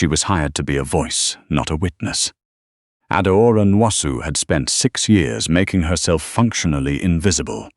She was hired to be a voice, not a witness. Adaora Nwosu had spent 6 years making herself functionally invisible.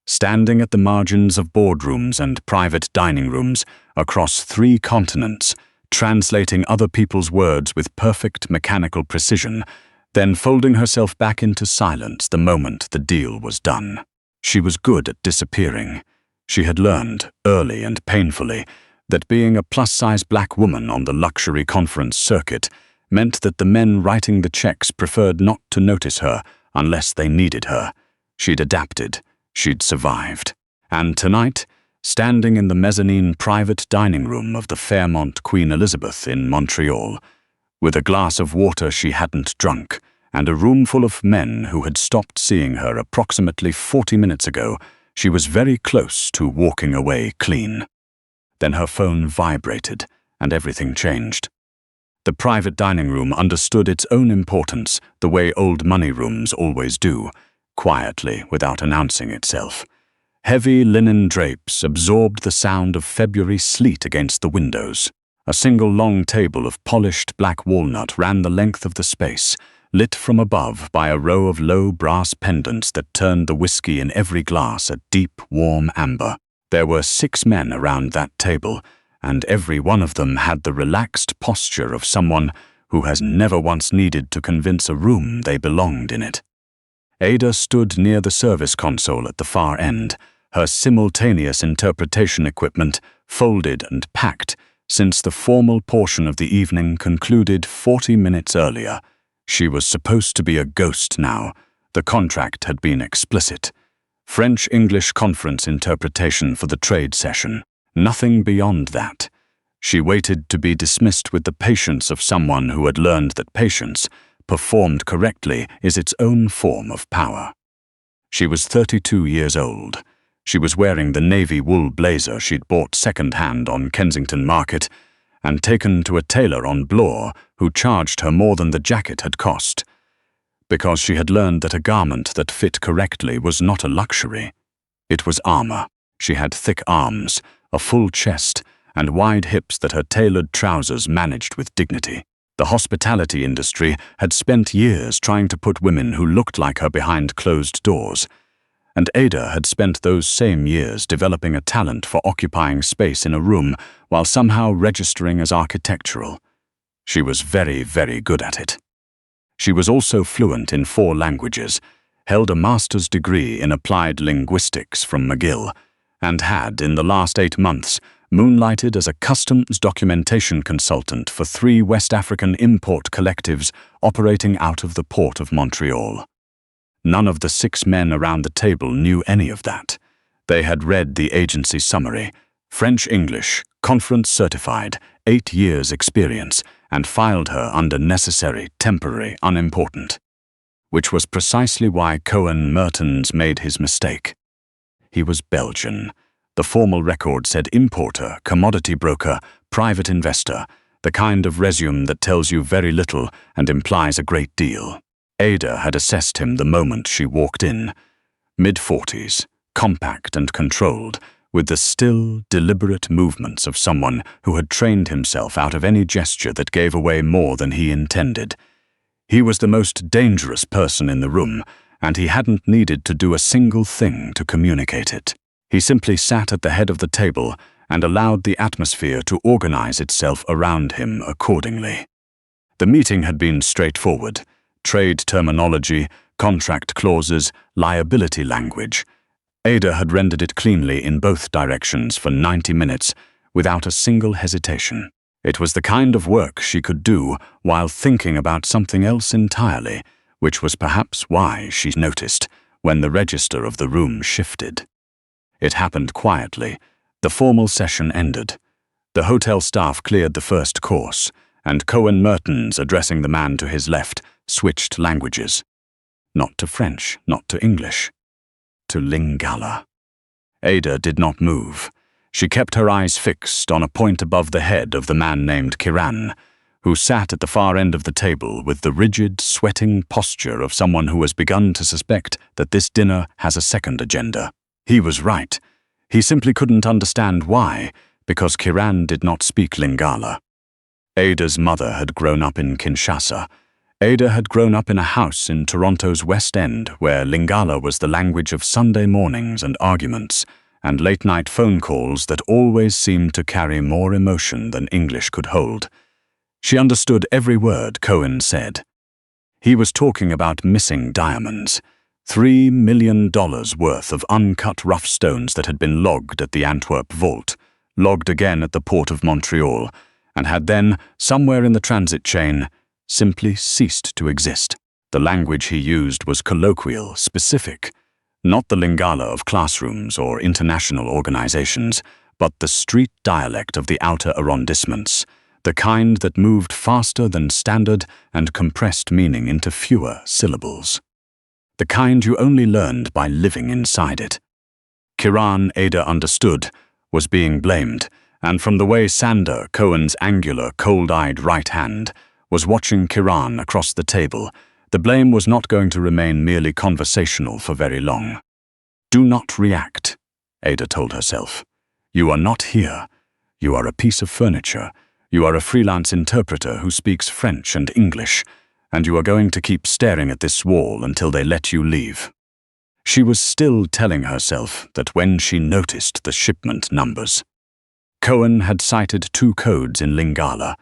Standing at the margins of boardrooms and private dining rooms across 3 continents, translating other people's words with perfect mechanical precision, then folding herself back into silence the moment the deal was done. She was good at disappearing. She had learned, early and painfully, that being a plus-size black woman on the luxury conference circuit meant that the men writing the checks preferred not to notice her unless they needed her. She'd adapted. She'd survived. And tonight, standing in the mezzanine private dining room of the Fairmont Queen Elizabeth in Montreal, with a glass of water she hadn't drunk, and a room full of men who had stopped seeing her approximately 40 minutes ago, she was very close to walking away clean. Then her phone vibrated, and everything changed. The private dining room understood its own importance the way old money rooms always do, quietly, without announcing itself. Heavy linen drapes absorbed the sound of February sleet against the windows. A single long table of polished black walnut ran the length of the space, lit from above by a row of low brass pendants that turned the whiskey in every glass a deep, warm amber. There were 6 men around that table, and every one of them had the relaxed posture of someone who has never once needed to convince a room they belonged in it. Ada stood near the service console at the far end, her simultaneous interpretation equipment folded and packed since the formal portion of the evening concluded 40 minutes earlier. She was supposed to be a ghost now. The contract had been explicit. French-English conference interpretation for the trade session. Nothing beyond that. She waited to be dismissed with the patience of someone who had learned that patience, performed correctly, is its own form of power. She was 32 years old. She was wearing the navy wool blazer she'd bought second-hand on Kensington Market and taken to a tailor on Bloor who charged her more than the jacket had cost, because she had learned that a garment that fit correctly was not a luxury. It was armor. She had thick arms, a full chest, and wide hips that her tailored trousers managed with dignity. The hospitality industry had spent years trying to put women who looked like her behind closed doors, and Ada had spent those same years developing a talent for occupying space in a room while somehow registering as architectural. She was very, very good at it. She was also fluent in 4 languages, held a master's degree in applied linguistics from McGill, and had, in the last 8 months, moonlighted as a customs documentation consultant for 3 West African import collectives operating out of the port of Montreal. None of the 6 men around the table knew any of that. They had read the agency summary, French-English, conference certified, 8 years experience, and filed her under necessary, temporary, unimportant. Which was precisely why Cohen Mertens made his mistake. He was Belgian. The formal record said importer, commodity broker, private investor, the kind of resume that tells you very little and implies a great deal. Ada had assessed him the moment she walked in. Mid-40s, compact and controlled, with the still, deliberate movements of someone who had trained himself out of any gesture that gave away more than he intended. He was the most dangerous person in the room, and he hadn't needed to do a single thing to communicate it. He simply sat at the head of the table and allowed the atmosphere to organize itself around him accordingly. The meeting had been straightforward. Trade terminology, contract clauses, liability language. Ada had rendered it cleanly in both directions for 90 minutes without a single hesitation. It was the kind of work she could do while thinking about something else entirely, which was perhaps why she noticed when the register of the room shifted. It happened quietly. The formal session ended. The hotel staff cleared the first course, and Cohen Mertens, addressing the man to his left, switched languages. Not to French, not to English. To Lingala. Ada did not move. She kept her eyes fixed on a point above the head of the man named Kiran, who sat at the far end of the table with the rigid, sweating posture of someone who has begun to suspect that this dinner has a second agenda. He was right. He simply couldn't understand why, because Kiran did not speak Lingala. Ada's mother had grown up in Kinshasa. Ada had grown up in a house in Toronto's West End where Lingala was the language of Sunday mornings and arguments, and late-night phone calls that always seemed to carry more emotion than English could hold. She understood every word Cohen said. He was talking about missing diamonds, $3 million worth of uncut rough stones that had been logged at the Antwerp vault, logged again at the port of Montreal, and had then, somewhere in the transit chain, simply ceased to exist. The language he used was colloquial, specific, not the Lingala of classrooms or international organizations, but the street dialect of the outer arrondissements, the kind that moved faster than standard and compressed meaning into fewer syllables. The kind you only learned by living inside it. Kiran, Ada understood, was being blamed, and from the way Sander, Cohen's angular, cold-eyed right hand, was watching Kiran across the table, the blame was not going to remain merely conversational for very long. Do not react, Ada told herself. You are not here. You are a piece of furniture. You are a freelance interpreter who speaks French and English, and you are going to keep staring at this wall until they let you leave. She was still telling herself that when she noticed the shipment numbers. Cohen had cited 2 codes in Lingala,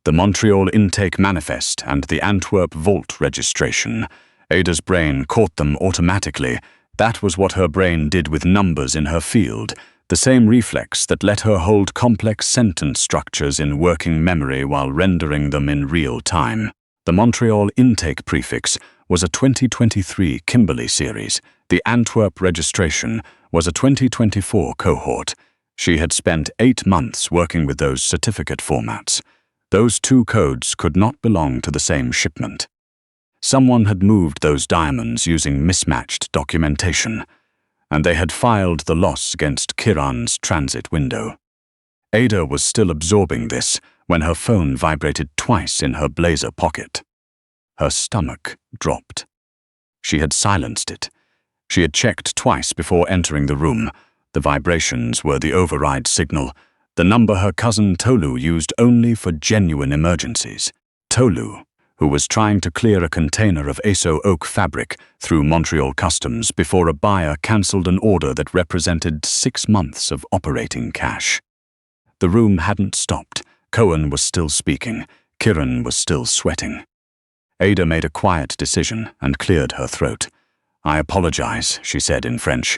the Montreal Intake Manifest and the Antwerp Vault registration. Ada's brain caught them automatically. That was what her brain did with numbers in her field, the same reflex that let her hold complex sentence structures in working memory while rendering them in real time. The Montreal Intake prefix was a 2023 Kimberley series. The Antwerp registration was a 2024 cohort. She had spent 8 months working with those certificate formats. Those 2 codes could not belong to the same shipment. Someone had moved those diamonds using mismatched documentation, and they had filed the loss against Kiran's transit window. Ada was still absorbing this when her phone vibrated twice in her blazer pocket. Her stomach dropped. She had silenced it. She had checked twice before entering the room. The vibrations were the override signal, the number her cousin Tolu used only for genuine emergencies. Tolu, who was trying to clear a container of ASO oak fabric through Montreal Customs before a buyer cancelled an order that represented 6 months of operating cash. The room hadn't stopped. Cohen was still speaking. Kiran was still sweating. Ada made a quiet decision and cleared her throat. I apologize, she said in French.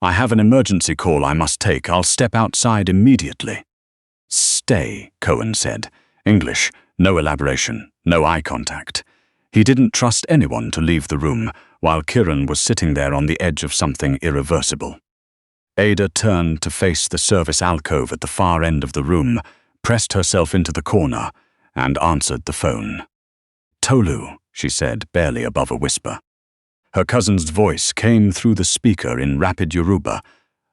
I have an emergency call I must take. I'll step outside immediately. Stay, Cohen said. English, no elaboration, no eye contact. He didn't trust anyone to leave the room, while Kiran was sitting there on the edge of something irreversible. Ada turned to face the service alcove at the far end of the room, pressed herself into the corner, and answered the phone. Tolu, she said, barely above a whisper. Her cousin's voice came through the speaker in rapid Yoruba,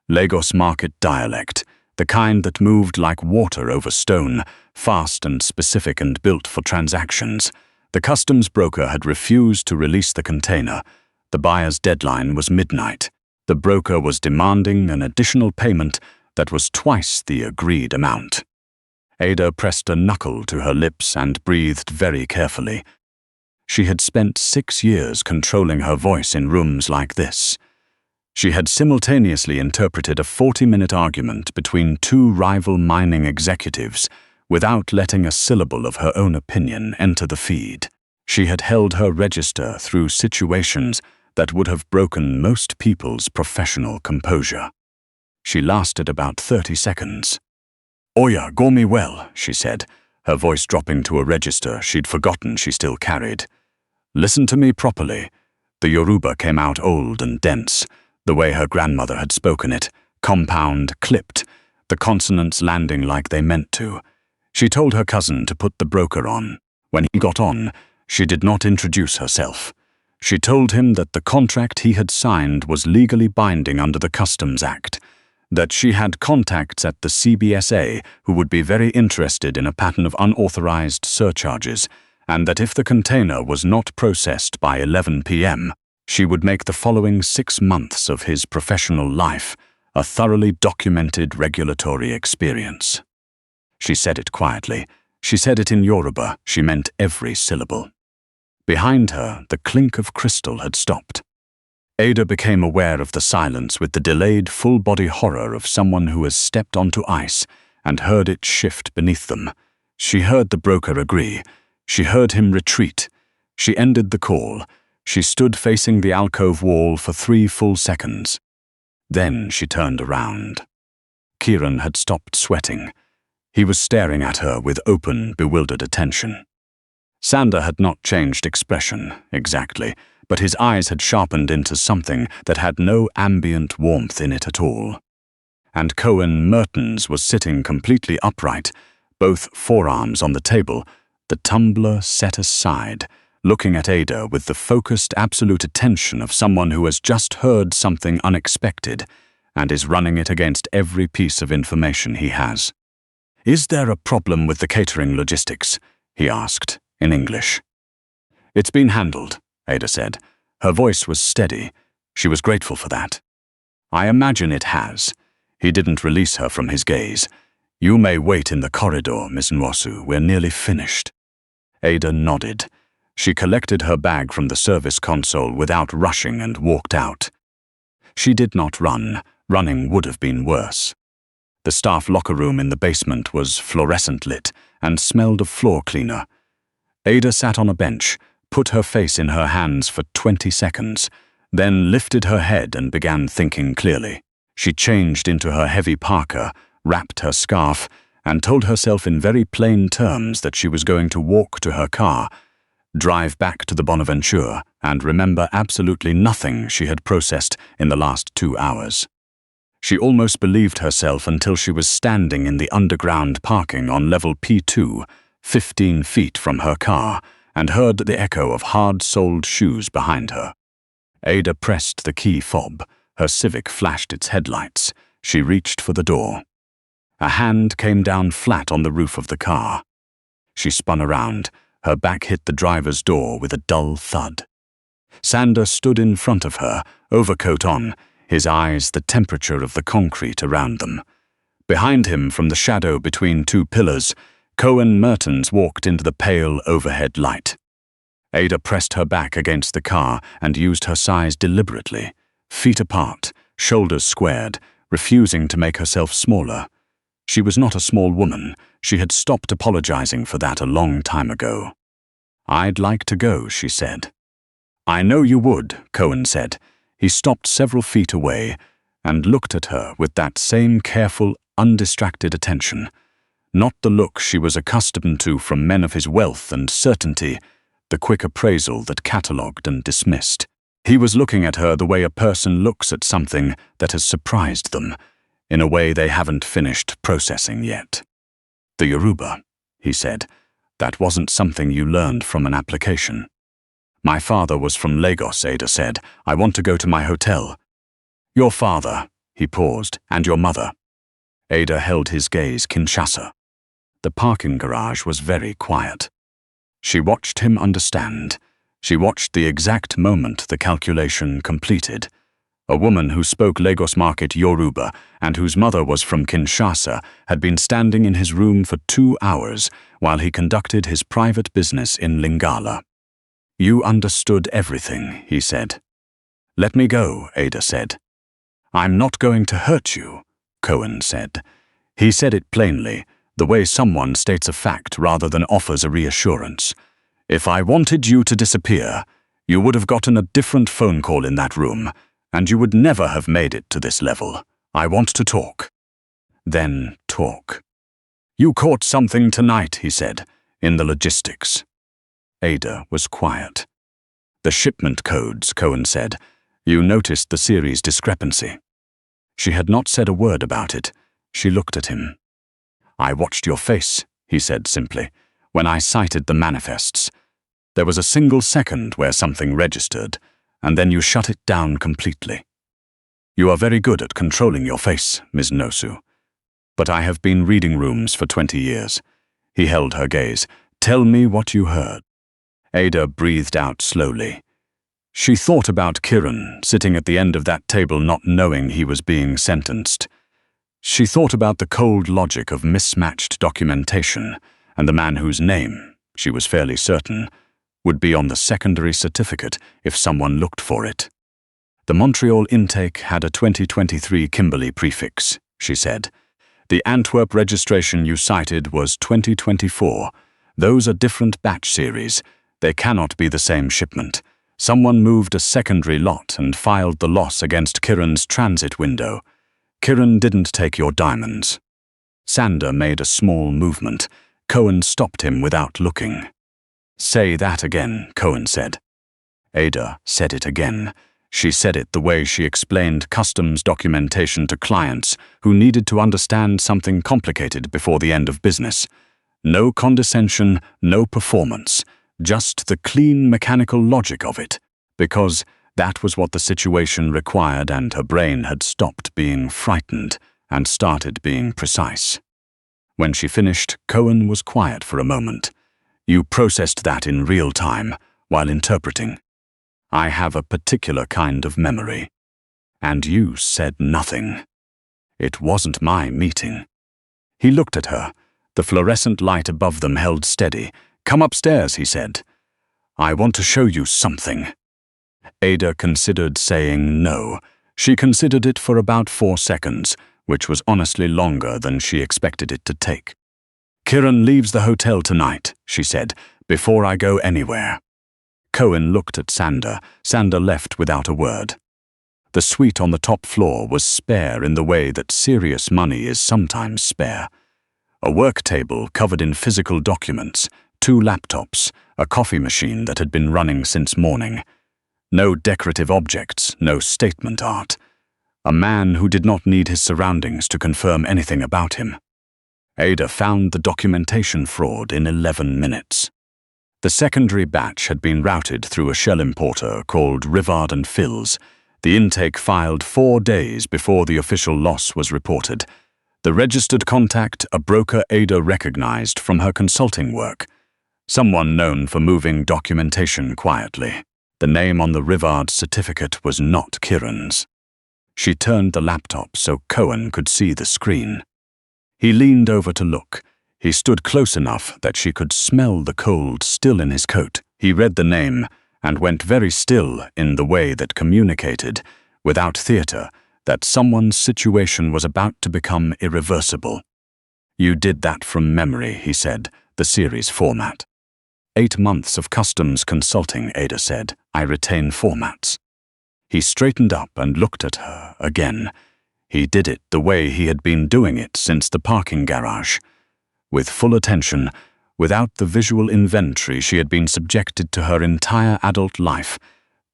Lagos market dialect, the kind that moved like water over stone, fast and specific and built for transactions. The customs broker had refused to release the container. The buyer's deadline was midnight. The broker was demanding an additional payment that was twice the agreed amount. Ada pressed a knuckle to her lips and breathed very carefully. She had spent 6 years controlling her voice in rooms like this. She had simultaneously interpreted a 40-minute argument between 2 rival mining executives without letting a syllable of her own opinion enter the feed. She had held her register through situations that would have broken most people's professional composure. She lasted about 30 seconds. Oya, go me well, she said, her voice dropping to a register she'd forgotten she still carried. Listen to me properly. The Yoruba came out old and dense, the way her grandmother had spoken it, compound, clipped, the consonants landing like they meant to. She told her cousin to put the broker on. When he got on, she did not introduce herself. She told him that the contract he had signed was legally binding under the Customs Act, that she had contacts at the CBSA who would be very interested in a pattern of unauthorized surcharges, and that if the container was not processed by 11 p.m., she would make the following 6 months of his professional life a thoroughly documented regulatory experience. She said it quietly, She said it in Yoruba. She meant every syllable. Behind her, the clink of crystal had stopped. Ada became aware of the silence with the delayed full-body horror of someone who has stepped onto ice and heard it shift beneath them. She heard the broker agree. She heard him retreat. She ended the call. She stood facing the alcove wall for 3 full seconds. Then she turned around. Kieran had stopped sweating. He was staring at her with open, bewildered attention. Sander had not changed expression, exactly, but his eyes had sharpened into something that had no ambient warmth in it at all. And Cohen Mertens was sitting completely upright, both forearms on the table, the tumbler set aside, looking at Ada with the focused, absolute attention of someone who has just heard something unexpected and is running it against every piece of information he has. "Is there a problem with the catering logistics?" he asked, in English. "It's been handled," Ada said. Her voice was steady. She was grateful for that. "I imagine it has." He didn't release her from his gaze. "You may wait in the corridor, Miss Nwosu. We're nearly finished." Ada nodded. She collected her bag from the service console without rushing and walked out. She did not run. Running would have been worse. The staff locker room in the basement was fluorescent lit and smelled of floor cleaner. Ada sat on a bench, put her face in her hands for 20 seconds, then lifted her head and began thinking clearly. She changed into her heavy parka, wrapped her scarf, and told herself in very plain terms that she was going to walk to her car, drive back to the Bonaventure, and remember absolutely nothing she had processed in the last 2 hours. She almost believed herself until she was standing in the underground parking on level P2, 15 feet from her car, and heard the echo of hard-soled shoes behind her. Ada pressed the key fob. Her Civic flashed its headlights. She reached for the door. A hand came down flat on the roof of the car. She spun around. Her back hit the driver's door with a dull thud. Sander stood in front of her, overcoat on, his eyes the temperature of the concrete around them. Behind him, from the shadow between 2 pillars, Cohen Mertens walked into the pale overhead light. Ada pressed her back against the car and used her size deliberately, feet apart, shoulders squared, refusing to make herself smaller. She was not a small woman. She had stopped apologizing for that a long time ago. "I'd like to go," she said. "I know you would," Cohen said. He stopped several feet away and looked at her with that same careful, undistracted attention. Not the look she was accustomed to from men of his wealth and certainty, the quick appraisal that catalogued and dismissed. He was looking at her the way a person looks at something that has surprised them, in a way they haven't finished processing yet. "The Yoruba," he said. "That wasn't something you learned from an application." "My father was from Lagos," Ada said. "I want to go to my hotel." "Your father," he paused, "and your mother." Ada held his gaze. "Kinshasa." The parking garage was very quiet. She watched him understand. She watched the exact moment the calculation completed. A woman who spoke Lagos market Yoruba and whose mother was from Kinshasa had been standing in his room for 2 hours while he conducted his private business in Lingala. "You understood everything," he said. "Let me go," Ada said. "I'm not going to hurt you," Cohen said. He said it plainly, the way someone states a fact rather than offers a reassurance. "If I wanted you to disappear, you would have gotten a different phone call in that room, and you would never have made it to this level. I want to talk." "Then talk." "You caught something tonight," he said, "in the logistics." Ada was quiet. "The shipment codes," Cohen said. "You noticed the series discrepancy." She had not said a word about it. She looked at him. "I watched your face," he said simply, "when I cited the manifests. There was a single second where something registered, and then you shut it down completely. You are very good at controlling your face, Ms. Nwosu. But I have been reading rooms for 20 years. He held her gaze. "Tell me what you heard." Ada breathed out slowly. She thought about Kieran, sitting at the end of that table not knowing he was being sentenced. She thought about the cold logic of mismatched documentation, and the man whose name, she was fairly certain, would be on the secondary certificate if someone looked for it. The Montreal intake had a 2023 Kimberley prefix, she said. The Antwerp registration you cited was 2024. Those are different batch series. They cannot be the same shipment. Someone moved a secondary lot and filed the loss against Kiran's transit window. Kiran didn't take your diamonds. Sander made a small movement. Cohen stopped him without looking. Say that again, Cohen said. Ada said it again. She said it the way she explained customs documentation to clients who needed to understand something complicated before the end of business. No condescension, no performance, just the clean mechanical logic of it, because that was what the situation required, and her brain had stopped being frightened and started being precise. When she finished, Cohen was quiet for a moment. You processed that in real time, while interpreting. I have a particular kind of memory. And you said nothing. It wasn't my meeting. He looked at her. The fluorescent light above them held steady. Come upstairs, he said. I want to show you something. Ada considered saying no. She considered it for about 4 seconds, which was honestly longer than she expected it to take. Kiran leaves the hotel tonight, she said, before I go anywhere. Cohen looked at Sander. Sander left without a word. The suite on the top floor was spare in the way that serious money is sometimes spare. A work table covered in physical documents, 2 laptops, a coffee machine that had been running since morning. No decorative objects, no statement art. A man who did not need his surroundings to confirm anything about him. Ada found the documentation fraud in 11 minutes. The secondary batch had been routed through a shell importer called Rivard and Fills. The intake filed 4 days before the official loss was reported. The registered contact, a broker Ada recognized from her consulting work. Someone known for moving documentation quietly. The name on the Rivard certificate was not Kiran's. She turned the laptop so Cohen could see the screen. He leaned over to look. He stood close enough that she could smell the cold still in his coat. He read the name and went very still in the way that communicated, without theater, that someone's situation was about to become irreversible. You did that from memory, he said, the series format. 8 months of customs consulting, Ada said. I retain formats. He straightened up and looked at her again. He did it the way he had been doing it since the parking garage. With full attention, without the visual inventory she had been subjected to her entire adult life,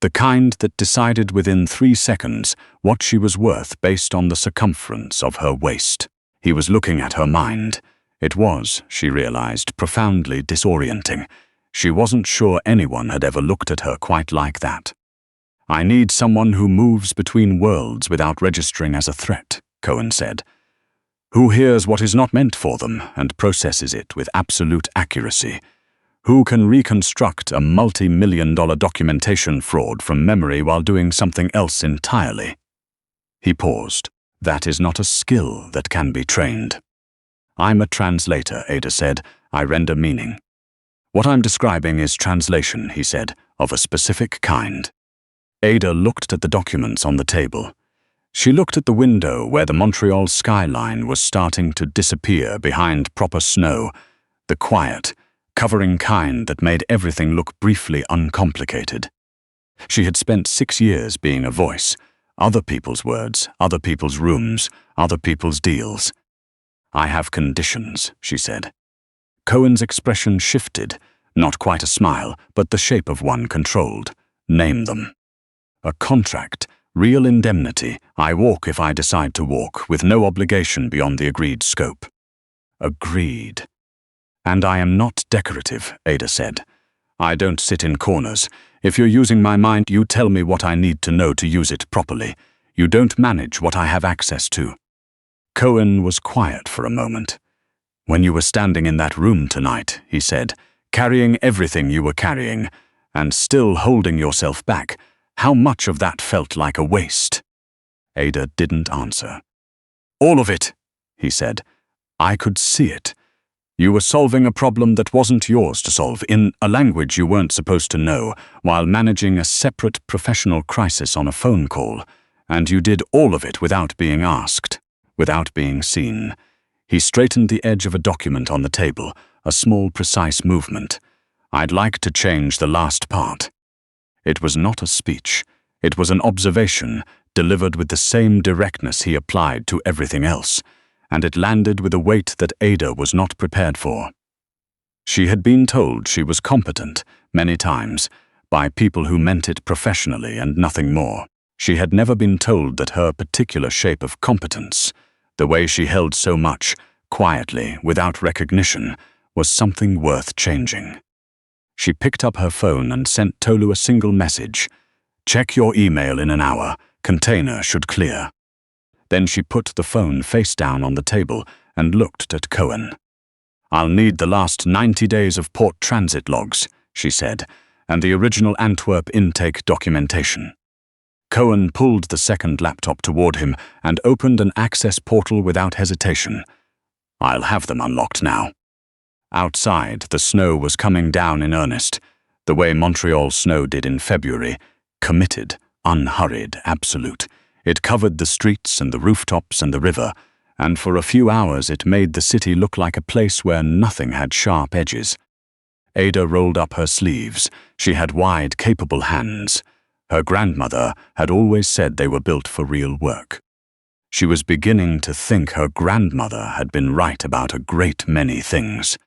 the kind that decided within 3 seconds what she was worth based on the circumference of her waist. He was looking at her mind. It was, she realized, profoundly disorienting. She wasn't sure anyone had ever looked at her quite like that. I need someone who moves between worlds without registering as a threat, Cohen said. Who hears what is not meant for them and processes it with absolute accuracy? Who can reconstruct a multi-million-dollar documentation fraud from memory while doing something else entirely? He paused. That is not a skill that can be trained. I'm a translator, Ada said. I render meaning. What I'm describing is translation, he said, of a specific kind. Ada looked at the documents on the table. She looked at the window where the Montreal skyline was starting to disappear behind proper snow, the quiet, covering kind that made everything look briefly uncomplicated. She had spent 6 years being a voice, other people's words, other people's rooms, other people's deals. I have conditions, she said. Cohen's expression shifted, not quite a smile, but the shape of one controlled. Name them. A contract. Real indemnity. I walk if I decide to walk, with no obligation beyond the agreed scope. Agreed. And I am not decorative, Ada said. I don't sit in corners. If you're using my mind, you tell me what I need to know to use it properly. You don't manage what I have access to. Cohen was quiet for a moment. When you were standing in that room tonight, he said, carrying everything you were carrying, and still holding yourself back, how much of that felt like a waste? Ada didn't answer. All of it, he said. I could see it. You were solving a problem that wasn't yours to solve, in a language you weren't supposed to know, while managing a separate professional crisis on a phone call, and you did all of it without being asked, without being seen. He straightened the edge of a document on the table, a small, precise movement. I'd like to change the last part. It was not a speech. It was an observation, delivered with the same directness he applied to everything else, and it landed with a weight that Ada was not prepared for. She had been told she was competent, many times, by people who meant it professionally and nothing more. She had never been told that her particular shape of competence, the way she held so much, quietly, without recognition, was something worth changing. She picked up her phone and sent Tolu a single message. "Check your email in an hour. Container should clear." Then she put the phone face down on the table and looked at Cohen. "I'll need the last 90 days of port transit logs," she said, "and the original Antwerp intake documentation." Cohen pulled the second laptop toward him and opened an access portal without hesitation. "I'll have them unlocked now." Outside, the snow was coming down in earnest, the way Montreal snow did in February, committed, unhurried, absolute. It covered the streets and the rooftops and the river, and for a few hours it made the city look like a place where nothing had sharp edges. Ada rolled up her sleeves. She had wide, capable hands. Her grandmother had always said they were built for real work. She was beginning to think her grandmother had been right about a great many things.